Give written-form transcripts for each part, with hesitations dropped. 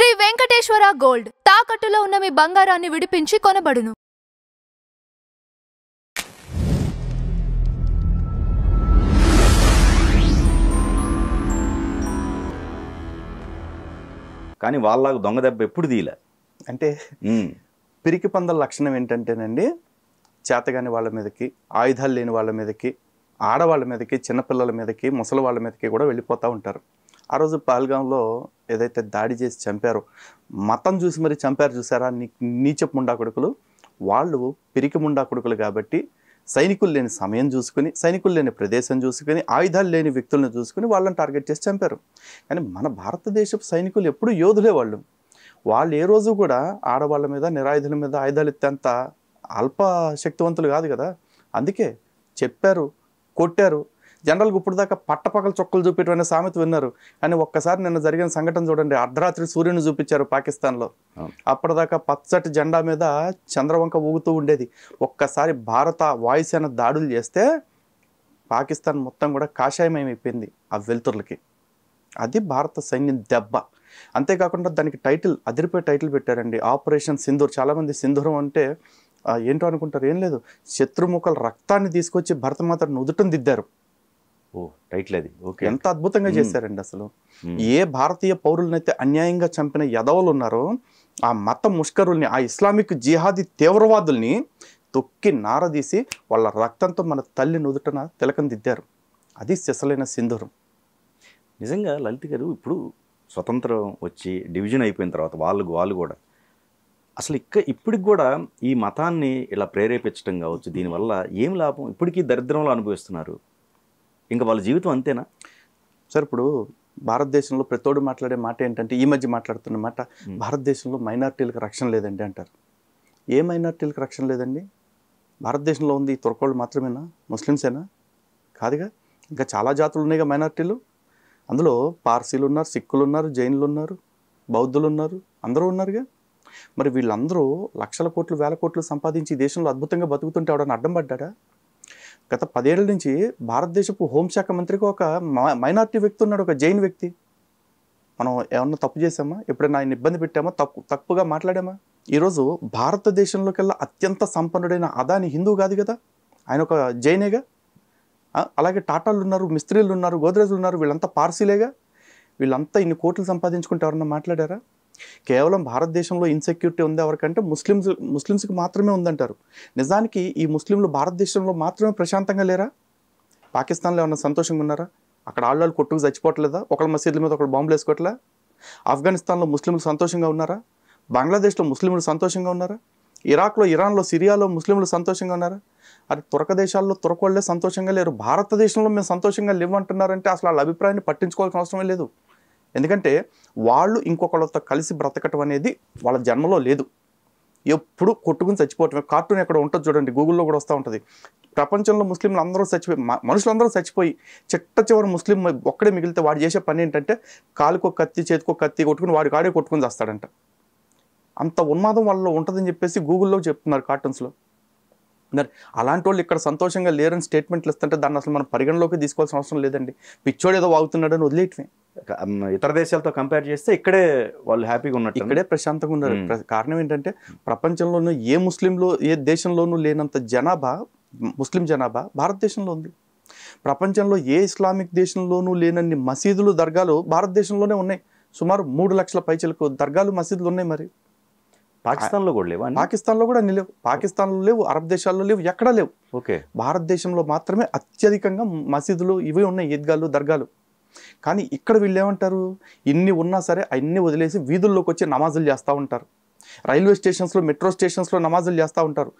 Shri Venkateswara gold తాకట్టులో ఉన్న మీ బంగారాన్ని విడిపించి కొనబడును. కానీ వాళ్ళకు దొంగ దెబ్బ ఎప్పుడు తీయలే. అంటే పిరికి పందల లక్షణం ఏంటంటేనండి, చేతగాని వాళ్ళ మీదకి, ఆయుధాలు లేని వాళ్ళ మీదకి, ఆడవాళ్ళ మీదకి, చిన్నపిల్లల మీదకి, ముసలి వాళ్ళ మీదకి కూడా వెళ్ళిపోతూ ఉంటారు. ఆ రోజు పహల్గాంలో ఏదైతే దాడి చేసి చంపారో, మతం చూసి మరి చంపారు చూసారా నీచపు ముండా కొడుకులు, వాళ్ళు పిరికి ముండా కొడుకులు కాబట్టి సైనికులు లేని సమయం చూసుకుని, సైనికులు లేని ప్రదేశం చూసుకుని, ఆయుధాలు లేని వ్యక్తులను చూసుకుని వాళ్ళని టార్గెట్ చేసి చంపారు. కానీ మన భారతదేశపు సైనికులు ఎప్పుడు యోధులే. వాళ్ళు ఏ రోజు కూడా ఆడవాళ్ళ మీద, నిరాయుధుల మీద ఆయుధాలు ఎత్తేంత అల్ప శక్తివంతులు కాదు కదా. అందుకే చెప్పారు, కొట్టారు. జనరల్గా ఇప్పుడు దాకా పట్టపగల చొక్కలు చూపెట్టమనే సామెత విన్నారు. కానీ ఒక్కసారి నిన్న జరిగిన సంఘటన చూడండి. అర్ధరాత్రి సూర్యుని చూపించారు పాకిస్తాన్లో. అప్పటిదాకా పచ్చటి జెండా మీద చంద్రవంక ఊగుతూ ఉండేది. ఒక్కసారి భారత వాయుసేన దాడులు చేస్తే పాకిస్తాన్ మొత్తం కూడా కాషాయమయమైపోయింది ఆ వెలుతుర్లకి. అది భారత సైన్యం దెబ్బ. అంతేకాకుండా దానికి టైటిల్, అదిరిపోయే టైటిల్ పెట్టారండి, ఆపరేషన్ సింధూర్. చాలామంది సింధూరం అంటే ఏంటో అనుకుంటారు. ఏం లేదు, శత్రుముఖల రక్తాన్ని తీసుకొచ్చి భరతమాత నుదుటను దిద్దారు. ఓ టైటిల్ అది. ఓకే, ఎంత అద్భుతంగా చేశారండి. అసలు ఏ భారతీయ పౌరులనైతే అన్యాయంగా చంపిన యదవులు ఉన్నారో, ఆ మత ముష్కరుల్ని, ఆ ఇస్లామిక్ జిహాదీ తీవ్రవాదుల్ని తొక్కి నారదీసి వాళ్ళ రక్తంతో మన తల్లి నుదుటన తిలకం దిద్దారు. అది సిసలైన సింధూరం. నిజంగా లలిత్ గారు, ఇప్పుడు స్వతంత్రం వచ్చి డివిజన్ అయిపోయిన తర్వాత వాళ్ళు కూడా అసలు ఇప్పటికి కూడా ఈ మతాన్ని ఇలా ప్రేరేపించడం కావచ్చు, దీనివల్ల ఏం లాభం? ఇప్పటికీ దరిద్రంలో అనుభవిస్తున్నారు. ఇంకా వాళ్ళ జీవితం అంతేనా సార్? ఇప్పుడు భారతదేశంలో ప్రతోడు మాట్లాడే మాట ఏంటంటే, ఈ మధ్య మాట్లాడుతున్న మాట, భారతదేశంలో మైనారిటీలకు రక్షణ లేదండి అంటారు. ఏ మైనారిటీలకు రక్షణ లేదండి? భారతదేశంలో ఉంది తుర్కోళ్ళు మాత్రమేనా? ముస్లిమ్సేనా? కాదుగా. ఇంకా చాలా జాతులు ఉన్నాయిగా మైనారిటీలు. అందులో పార్సీలు ఉన్నారు, సిక్కులు ఉన్నారు, జైన్లు ఉన్నారు, బౌద్ధులు ఉన్నారు, అందరూ ఉన్నారుగా. మరి వీళ్ళందరూ లక్షల కోట్లు, వేల కోట్లు సంపాదించి ఈ దేశంలో అద్భుతంగా బతుకుతుంటే ఎవడన్నా అడ్డం పడ్డా? గత 10 ఏళ్ల నుంచి భారతదేశపు హోంశాఖ మంత్రికి ఒక మైనారిటీ వ్యక్తి ఉన్నాడు, ఒక జైన్ వ్యక్తి. మనం ఏమన్నా తప్పు చేసామా? ఎప్పుడైనా ఆయన ఇబ్బంది పెట్టామా? తప్పుగా మాట్లాడామా? ఈరోజు భారతదేశంలోకెల్లా అత్యంత సంపన్నుడైన అదాని హిందూ కాదు కదా, ఆయన ఒక జైనేగా. అలాగే టాటాలు ఉన్నారు, మిస్త్రీలు ఉన్నారు, గోద్రేజ్లు ఉన్నారు, వీళ్ళంతా పార్సీలేగా. వీళ్ళంతా ఇన్ని కోట్లు సంపాదించుకుంటే ఎవరన్నా మాట్లాడారా? కేవలం భారతదేశంలో ఇన్సెక్యూరిటీ ఉంది ఎవరికంటే ముస్లిమ్స్కి మాత్రమే ఉందంటారు. నిజానికి ఈ ముస్లింలు భారతదేశంలో మాత్రమే ప్రశాంతంగా లేరా? పాకిస్తాన్లో ఏమన్నా సంతోషంగా ఉన్నారా? అక్కడ ఆళ్ళు కొట్టుకు చచ్చిపోవట్లేదా? ఒకళ్ళ మసీదుల మీద ఒకళ్ళు బాంబులు వేసుకోవట్లే? ఆఫ్ఘనిస్తాన్లో ముస్లింలు సంతోషంగా ఉన్నారా? బంగ్లాదేశ్లో ముస్లింలు సంతోషంగా ఉన్నారా? ఇరాక్లో, ఇరాన్లో, సిరియాలో ముస్లింలు సంతోషంగా ఉన్నారా? అది తురక దేశాల్లో తురకోళ్లే సంతోషంగా లేరు. భారతదేశంలో మేము సంతోషంగా లేవంటున్నారంటే అసలు వాళ్ళ అభిప్రాయాన్ని పట్టించుకోవాల్సిన అవసరమే లేదు. ఎందుకంటే వాళ్ళు ఇంకొకళ్ళతో కలిసి బ్రతకటం అనేది వాళ్ళ జన్మలో లేదు. ఎప్పుడు కొట్టుకుని చచ్చిపోవటమే. కార్టూన్ ఎక్కడ ఉంటుంది చూడండి, గూగుల్లో కూడా వస్తూ ఉంటుంది. ప్రపంచంలో ముస్లింలు అందరూ చచ్చిపోయి, మనుషులందరూ చచ్చిపోయి చిట్ట చివరి ముస్లిం ఒక్కడే మిగిలితే వాడు చేసే పని ఏంటంటే కాలుకో కత్తి, చేతికో కత్తి కొట్టుకుని వాడి కాడే కొట్టుకుని చేస్తాడంట. అంత ఉన్మాదం వాళ్ళలో ఉంటుందని చెప్పేసి గూగుల్లో చెప్తున్నారు, కార్టూన్స్లో. మరి అలాంటి వాళ్ళు ఇక్కడ సంతోషంగా లేరని స్టేట్మెంట్లు ఇస్తుంటే దాన్ని అసలు మనం పరిగణలోకి తీసుకోవాల్సిన అవసరం లేదండి. పిచ్చోడు ఏదో వాగుతున్నాడని వదిలేయటమే. ఇతర దేశాలతో కంపేర్ చేస్తే ఇక్కడే వాళ్ళు హ్యాపీగా ఉన్నట్టు, ఇక్కడే ప్రశాంతంగా ఉన్నారు. కారణం ఏంటంటే ప్రపంచంలోనూ ఏ ముస్లింలో, ఏ దేశంలోనూ లేనంత జనాభా, ముస్లిం జనాభా భారతదేశంలో ఉంది. ప్రపంచంలో ఏ ఇస్లామిక్ దేశంలోనూ లేనన్ని మసీదులు, దర్గాలు భారతదేశంలోనే ఉన్నాయి. సుమారు 3 లక్షల పైచలకు దర్గాలు, మసీదులు ఉన్నాయి. మరి పాకిస్తాన్లో కూడా లేవు? పాకిస్తాన్లో కూడా లేవు. పాకిస్తాన్లో లేవు, అరబ్ దేశాల్లో లేవు, ఎక్కడా లేవు. ఓకే, భారతదేశంలో మాత్రమే అత్యధికంగా మసీదులు ఇవే ఉన్నాయి, ఈద్గాలు, దర్గాలు. కానీ ఇక్కడ వీళ్ళు ఏమంటారు, ఇన్ని ఉన్నా సరే అన్ని వదిలేసి వీధుల్లోకి వచ్చి నమాజులు చేస్తూ ఉంటారు. రైల్వే స్టేషన్స్లో, మెట్రో స్టేషన్స్లో నమాజులు చేస్తూ ఉంటారు.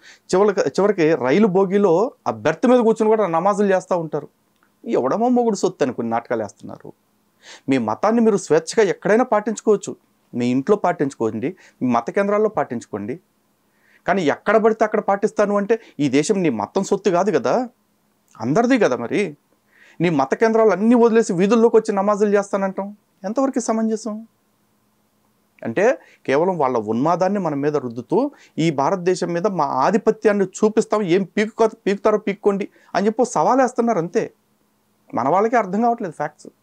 చివరికి రైలు బోగిలో ఆ బెర్త్ మీద కూర్చొని కూడా నమాజులు చేస్తూ ఉంటారు. ఎవడమో మొగుడు సొత్తు అని కొన్ని నాటకాలు వేస్తున్నారు. మీ మతాన్ని మీరు స్వేచ్ఛగా ఎక్కడైనా పాటించుకోవచ్చు. మీ ఇంట్లో పాటించుకోండి, మీ మత కేంద్రాల్లో పాటించుకోండి. కానీ ఎక్కడ పడితే అక్కడ పాటిస్తాను అంటే ఈ దేశం నీ మతం సొత్తు కాదు కదా, అందరిది కదా. మరి నీ మత కేంద్రాలు అన్నీ వదిలేసి వీధుల్లోకి వచ్చి నమాజులు చేస్తానంటాం ఎంతవరకు సమంజసం? అంటే కేవలం వాళ్ళ ఉన్మాదాన్ని మన మీద రుద్దుతూ ఈ భారతదేశం మీద మా ఆధిపత్యాన్ని చూపిస్తాం, ఏం పీకుతారో పీక్కోండి అని చెప్పి సవాల్ వేస్తున్నారు అంతే. మన వాళ్ళకి అర్థం కావట్లేదు ఫ్యాక్ట్స్.